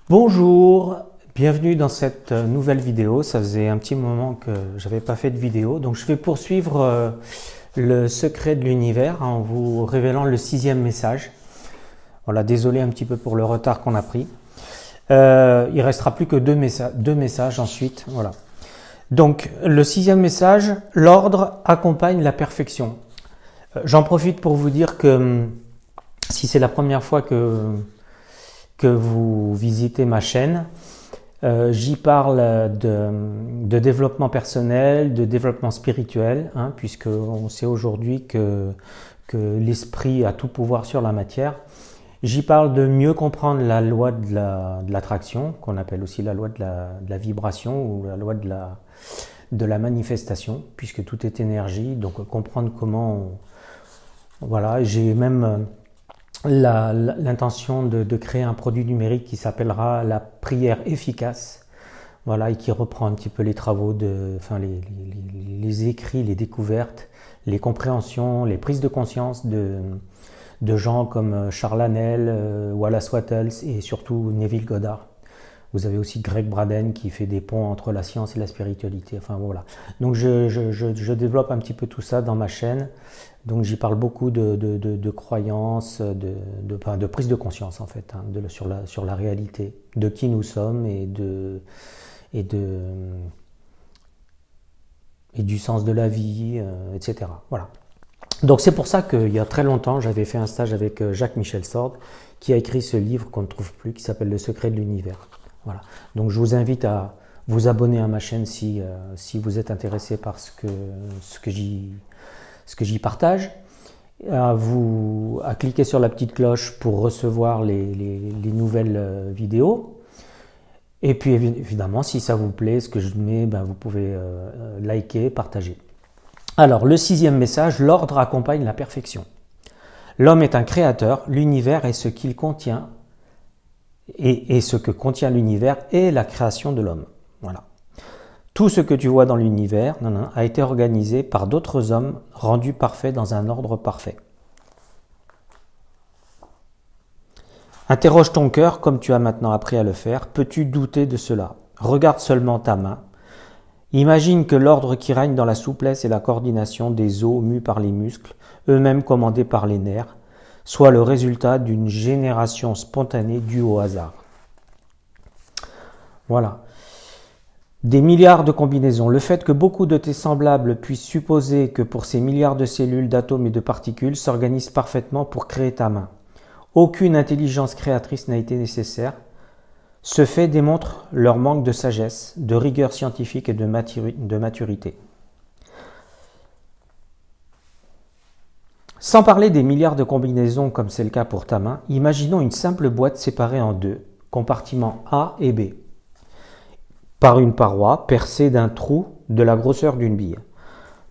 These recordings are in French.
Bonjour, bienvenue dans cette nouvelle vidéo. Ça faisait un petit moment que j'avais pas fait de vidéo, donc je vais poursuivre le secret de l'univers en vous révélant le 6e message. Voilà, désolé un petit peu pour le retard qu'on a pris. Il restera plus que deux messages ensuite. Voilà. Donc le 6e message, l'ordre accompagne la perfection. J'en profite pour vous dire que si c'est la première fois que vous visitez ma chaîne, j'y parle de développement personnel, de développement spirituel, puisque on sait aujourd'hui que l'esprit a tout pouvoir sur la matière. J'y parle de mieux comprendre la loi de l'attraction, qu'on appelle aussi la loi de la vibration ou la loi de la manifestation, puisque tout est énergie, donc comprendre comment voilà, j'ai même l'intention de créer un produit numérique qui s'appellera la prière efficace, voilà, et qui reprend un petit peu les travaux, les écrits, les découvertes, les compréhensions, les prises de conscience de gens comme Charles Haanel, Wallace Wattles et surtout Neville Goddard. Vous avez aussi Greg Braden qui fait des ponts entre la science et la spiritualité. Enfin voilà. Donc je développe un petit peu tout ça dans ma chaîne. Donc j'y parle beaucoup de croyances, de prise de conscience en fait, sur la réalité, de qui nous sommes et du sens de la vie, etc. Voilà. Donc c'est pour ça qu'il y a très longtemps, j'avais fait un stage avec Jacques-Michel Sord, qui a écrit ce livre qu'on ne trouve plus, qui s'appelle Le secret de l'univers. Voilà. Donc je vous invite à vous abonner à ma chaîne si vous êtes intéressé par ce que j'y partage, à cliquer sur la petite cloche pour recevoir les nouvelles vidéos. Et puis évidemment, si ça vous plaît, ce que je mets, vous pouvez liker, partager. Alors, le 6e message, l'ordre accompagne la perfection. L'homme est un créateur, l'univers est ce qu'il contient, et ce que contient l'univers est la création de l'homme. Voilà. Tout ce que tu vois dans l'univers a été organisé par d'autres hommes rendus parfaits dans un ordre parfait. Interroge ton cœur comme tu as maintenant appris à le faire. Peux-tu douter de cela? Regarde seulement ta main. Imagine que l'ordre qui règne dans la souplesse et la coordination des os mus par les muscles, eux-mêmes commandés par les nerfs, soit le résultat d'une génération spontanée due au hasard. Voilà. Des milliards de combinaisons. Le fait que beaucoup de tes semblables puissent supposer que pour ces milliards de cellules, d'atomes et de particules s'organisent parfaitement pour créer ta main. Aucune intelligence créatrice n'a été nécessaire. Ce fait démontre leur manque de sagesse, de rigueur scientifique et de maturité. Sans parler des milliards de combinaisons comme c'est le cas pour ta main, imaginons une simple boîte séparée en deux, compartiments A et B, par une paroi percée d'un trou de la grosseur d'une bille.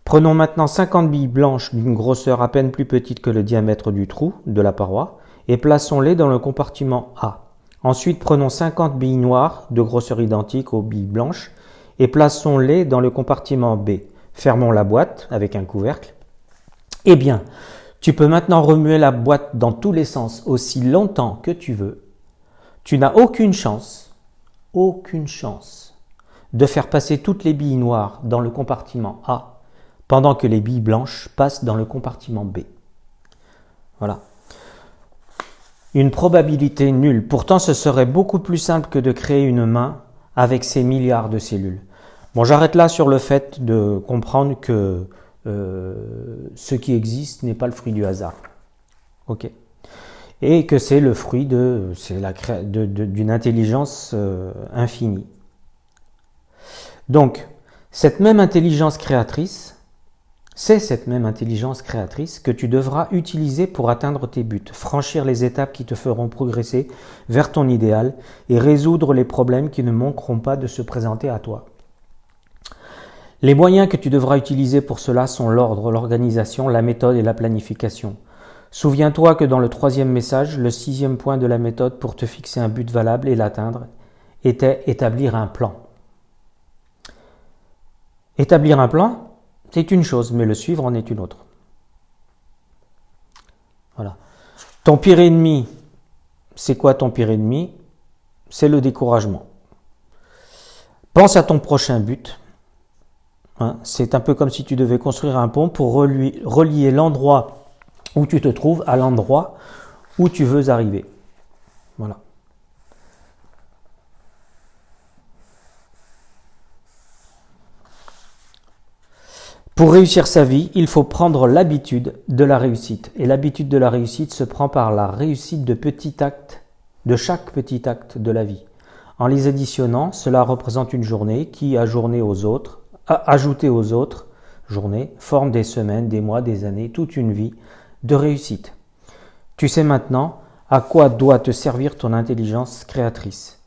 Prenons maintenant 50 billes blanches d'une grosseur à peine plus petite que le diamètre du trou de la paroi et plaçons-les dans le compartiment A. Ensuite, prenons 50 billes noires de grosseur identique aux billes blanches et plaçons-les dans le compartiment B. Fermons la boîte avec un couvercle. Eh bien, tu peux maintenant remuer la boîte dans tous les sens aussi longtemps que tu veux. Tu n'as aucune chance de faire passer toutes les billes noires dans le compartiment A pendant que les billes blanches passent dans le compartiment B. Voilà. Une probabilité nulle. Pourtant, ce serait beaucoup plus simple que de créer une main avec ces milliards de cellules. Bon, j'arrête là sur le fait de comprendre que ce qui existe n'est pas le fruit du hasard. Ok. Et que c'est le fruit d'une intelligence infinie. Donc, c'est cette même intelligence créatrice que tu devras utiliser pour atteindre tes buts, franchir les étapes qui te feront progresser vers ton idéal et résoudre les problèmes qui ne manqueront pas de se présenter à toi. Les moyens que tu devras utiliser pour cela sont l'ordre, l'organisation, la méthode et la planification. Souviens-toi que dans le 3e message, le 6e point de la méthode pour te fixer un but valable et l'atteindre était établir un plan. Établir un plan, c'est une chose, mais le suivre en est une autre. Voilà. Ton pire ennemi, c'est quoi ton pire ennemi? c'est le découragement. Pense à ton prochain but. C'est un peu comme si tu devais construire un pont pour relier l'endroit où tu te trouves à l'endroit où tu veux arriver. Voilà. Pour réussir sa vie, il faut prendre l'habitude de la réussite. Et l'habitude de la réussite se prend par la réussite de petits actes, de chaque petit acte de la vie. En les additionnant, cela représente une journée qui, ajoutée aux autres journées, forme des semaines, des mois, des années, toute une vie de réussite. Tu sais maintenant à quoi doit te servir ton intelligence créatrice.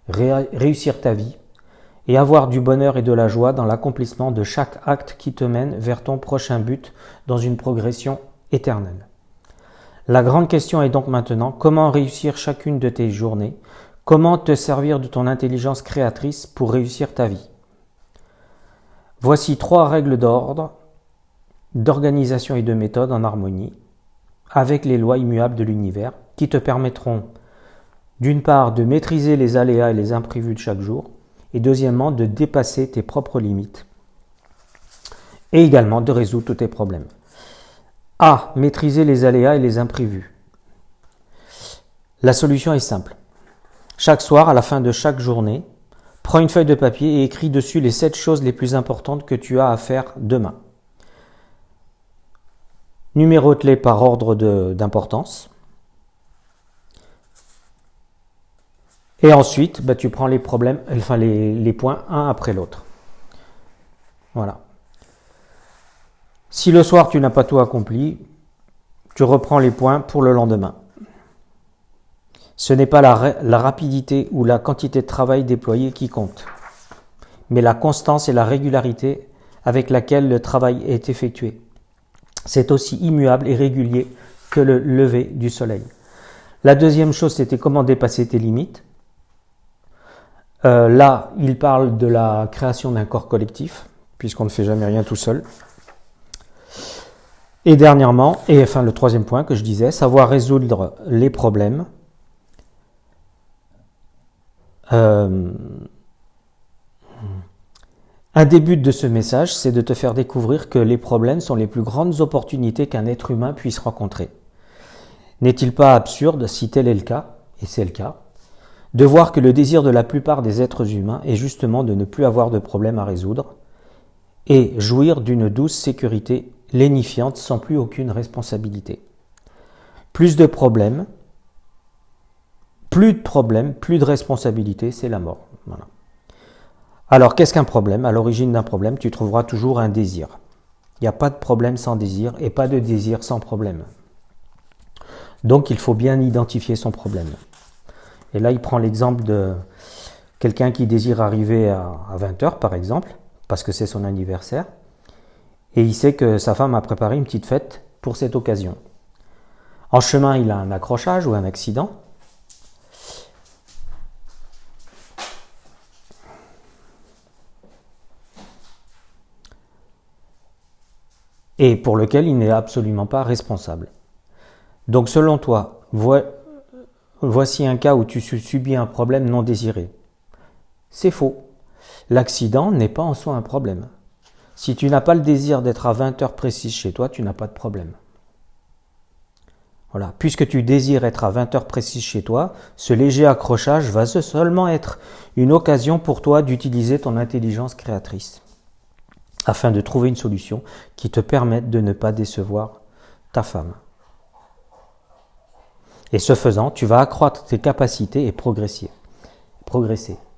Réussir ta vie et avoir du bonheur et de la joie dans l'accomplissement de chaque acte qui te mène vers ton prochain but dans une progression éternelle. La grande question est donc maintenant, comment réussir chacune de tes journées? Comment te servir de ton intelligence créatrice pour réussir ta vie? Voici 3 règles d'ordre, d'organisation et de méthode en harmonie avec les lois immuables de l'univers qui te permettront d'une part de maîtriser les aléas et les imprévus de chaque jour et deuxièmement de dépasser tes propres limites et également de résoudre tous tes problèmes. A. Maîtriser les aléas et les imprévus. La solution est simple. Chaque soir, à la fin de chaque journée, prends une feuille de papier et écris dessus les 7 choses les plus importantes que tu as à faire demain. Numérote-les par ordre d'importance. Et ensuite, tu prends les points un après l'autre. Voilà. Si le soir tu n'as pas tout accompli, tu reprends les points pour le lendemain. Ce n'est pas la rapidité ou la quantité de travail déployé qui compte, mais la constance et la régularité avec laquelle le travail est effectué. C'est aussi immuable et régulier que le lever du soleil. La deuxième chose, c'était comment dépasser tes limites. Là, il parle de la création d'un corps collectif, puisqu'on ne fait jamais rien tout seul. Et dernièrement, le troisième point que je disais, savoir résoudre les problèmes. Un des buts de ce message, c'est de te faire découvrir que les problèmes sont les plus grandes opportunités qu'un être humain puisse rencontrer. N'est-il pas absurde, si tel est le cas, et c'est le cas, de voir que le désir de la plupart des êtres humains est justement de ne plus avoir de problèmes à résoudre et jouir d'une douce sécurité lénifiante sans plus aucune responsabilité. Plus de problèmes, plus de responsabilité, c'est la mort. Voilà. Alors, qu'est-ce qu'un problème? À l'origine d'un problème, tu trouveras toujours un désir. Il n'y a pas de problème sans désir et pas de désir sans problème. Donc, il faut bien identifier son problème. Et là, il prend l'exemple de quelqu'un qui désire arriver à 20h, par exemple, parce que c'est son anniversaire, et il sait que sa femme a préparé une petite fête pour cette occasion. En chemin, il a un accrochage ou un accident. Et pour lequel il n'est absolument pas responsable. Donc selon toi, voici un cas où tu subis un problème non désiré. C'est faux. L'accident n'est pas en soi un problème. Si tu n'as pas le désir d'être à 20h précises chez toi, tu n'as pas de problème. Voilà. Puisque tu désires être à 20h précises chez toi, ce léger accrochage va seulement être une occasion pour toi d'utiliser ton intelligence créatrice afin de trouver une solution qui te permette de ne pas décevoir ta femme. Et ce faisant, tu vas accroître tes capacités et progresser.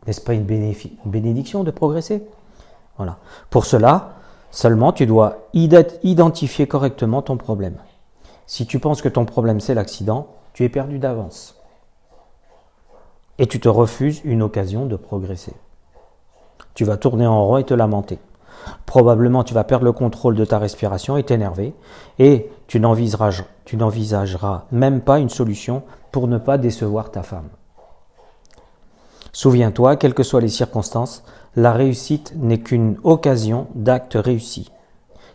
N'est-ce pas une bénédiction de progresser? Voilà. Pour cela, seulement tu dois identifier correctement ton problème. Si tu penses que ton problème c'est l'accident, tu es perdu d'avance. Et tu te refuses une occasion de progresser. Tu vas tourner en rond et te lamenter. Probablement tu vas perdre le contrôle de ta respiration et t'énerver et tu n'envisageras même pas une solution pour ne pas décevoir ta femme. Souviens-toi, quelles que soient les circonstances, la réussite n'est qu'une occasion d'actes réussis,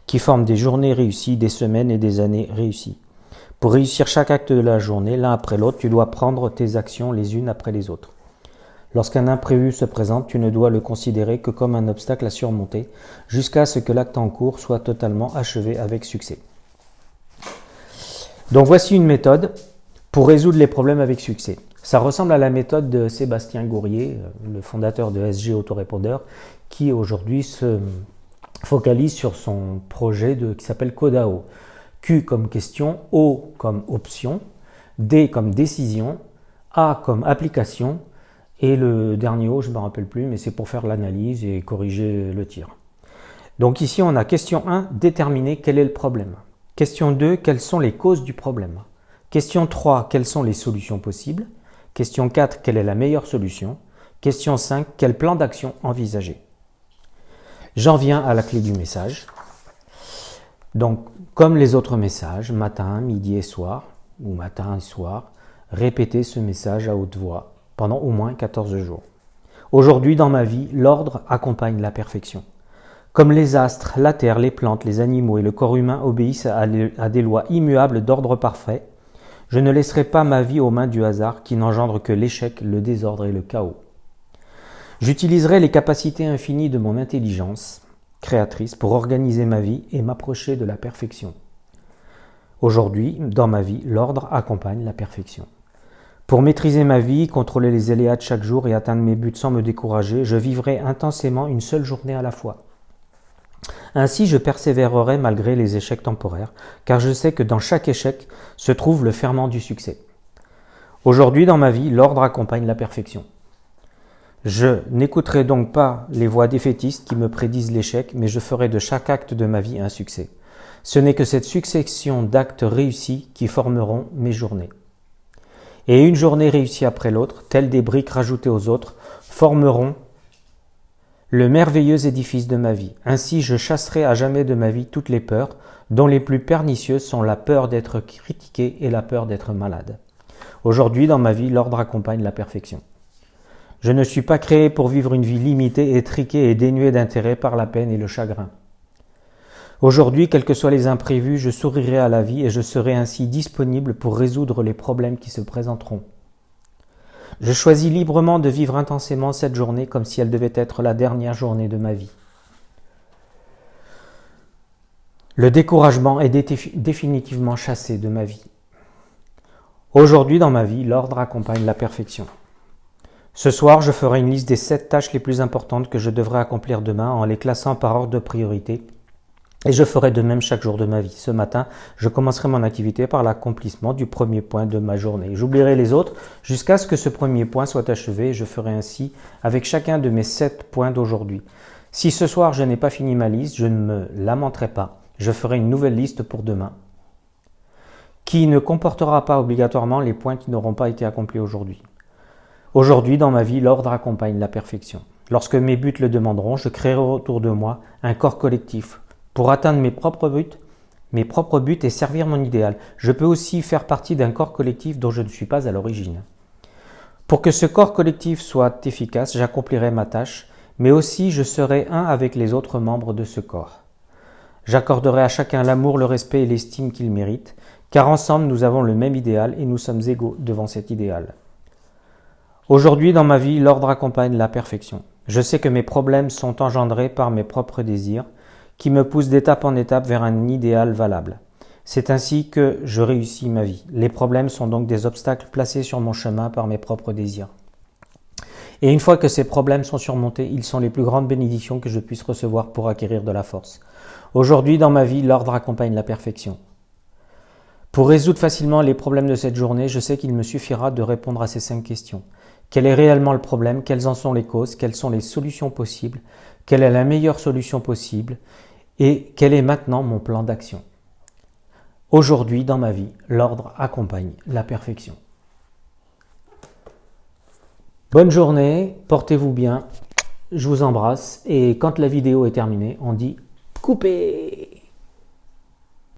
qui forment des journées réussies, des semaines et des années réussies. Pour réussir chaque acte de la journée, l'un après l'autre, tu dois prendre tes actions les unes après les autres. Lorsqu'un imprévu se présente, tu ne dois le considérer que comme un obstacle à surmonter, jusqu'à ce que l'acte en cours soit totalement achevé avec succès. Donc voici une méthode pour résoudre les problèmes avec succès. Ça ressemble à la méthode de Sébastien Gourrier, le fondateur de SG Autorépondeur, qui aujourd'hui se focalise sur son projet qui s'appelle Codao. Q comme question, O comme option, D comme décision, A comme application, et le dernier O, je ne me rappelle plus, mais c'est pour faire l'analyse et corriger le tir. Donc ici, on a question 1, déterminer quel est le problème. Question 2, quelles sont les causes du problème. Question 3, quelles sont les solutions possibles. Question 4, quelle est la meilleure solution. Question 5, quel plan d'action envisager. J'en viens à la clé du message. Donc, comme les autres messages, matin, midi et soir, ou matin et soir, répétez ce message à haute voix pendant au moins 14 jours. Aujourd'hui, dans ma vie, l'ordre accompagne la perfection. Comme les astres, la terre, les plantes, les animaux et le corps humain obéissent à des lois immuables d'ordre parfait, je ne laisserai pas ma vie aux mains du hasard qui n'engendre que l'échec, le désordre et le chaos. J'utiliserai les capacités infinies de mon intelligence créatrice pour organiser ma vie et m'approcher de la perfection. Aujourd'hui, dans ma vie, l'ordre accompagne la perfection. Pour maîtriser ma vie, contrôler les aléas de chaque jour et atteindre mes buts sans me décourager, je vivrai intensément une seule journée à la fois. Ainsi, je persévérerai malgré les échecs temporaires, car je sais que dans chaque échec se trouve le ferment du succès. Aujourd'hui, dans ma vie, l'ordre accompagne la perfection. Je n'écouterai donc pas les voix défaitistes qui me prédisent l'échec, mais je ferai de chaque acte de ma vie un succès. Ce n'est que cette succession d'actes réussis qui formeront mes journées. Et une journée réussie après l'autre, telles des briques rajoutées aux autres, formeront le merveilleux édifice de ma vie. Ainsi, je chasserai à jamais de ma vie toutes les peurs, dont les plus pernicieuses sont la peur d'être critiqué et la peur d'être malade. Aujourd'hui, dans ma vie, l'ordre accompagne la perfection. Je ne suis pas créé pour vivre une vie limitée, étriquée et dénuée d'intérêt par la peine et le chagrin. Aujourd'hui, quels que soient les imprévus, je sourirai à la vie et je serai ainsi disponible pour résoudre les problèmes qui se présenteront. Je choisis librement de vivre intensément cette journée comme si elle devait être la dernière journée de ma vie. Le découragement est définitivement chassé de ma vie. Aujourd'hui, dans ma vie, l'ordre accompagne la perfection. Ce soir, je ferai une liste des 7 tâches les plus importantes que je devrais accomplir demain en les classant par ordre de priorité. Et je ferai de même chaque jour de ma vie. Ce matin, je commencerai mon activité par l'accomplissement du premier point de ma journée. J'oublierai les autres jusqu'à ce que ce premier point soit achevé et je ferai ainsi avec chacun de mes 7 points d'aujourd'hui. Si ce soir je n'ai pas fini ma liste, je ne me lamenterai pas. Je ferai une nouvelle liste pour demain qui ne comportera pas obligatoirement les points qui n'auront pas été accomplis aujourd'hui. Aujourd'hui, dans ma vie, l'ordre accompagne la perfection. Lorsque mes buts le demanderont, je créerai autour de moi un corps collectif pour atteindre mes propres buts et servir mon idéal. Je peux aussi faire partie d'un corps collectif dont je ne suis pas à l'origine. Pour que ce corps collectif soit efficace, j'accomplirai ma tâche, mais aussi je serai un avec les autres membres de ce corps. J'accorderai à chacun l'amour, le respect et l'estime qu'il mérite, car ensemble nous avons le même idéal et nous sommes égaux devant cet idéal. Aujourd'hui, dans ma vie, l'ordre accompagne la perfection. Je sais que mes problèmes sont engendrés par mes propres désirs, qui me poussent d'étape en étape vers un idéal valable. C'est ainsi que je réussis ma vie. Les problèmes sont donc des obstacles placés sur mon chemin par mes propres désirs. Et une fois que ces problèmes sont surmontés, ils sont les plus grandes bénédictions que je puisse recevoir pour acquérir de la force. Aujourd'hui, dans ma vie, l'ordre accompagne la perfection. Pour résoudre facilement les problèmes de cette journée, je sais qu'il me suffira de répondre à ces 5 questions. Quel est réellement le problème? Quelles en sont les causes? Quelles sont les solutions possibles? Quelle est la meilleure solution possible? Et quel est maintenant mon plan d'action? Aujourd'hui, dans ma vie, l'ordre accompagne la perfection. Bonne journée, portez-vous bien, je vous embrasse et quand la vidéo est terminée, on dit couper.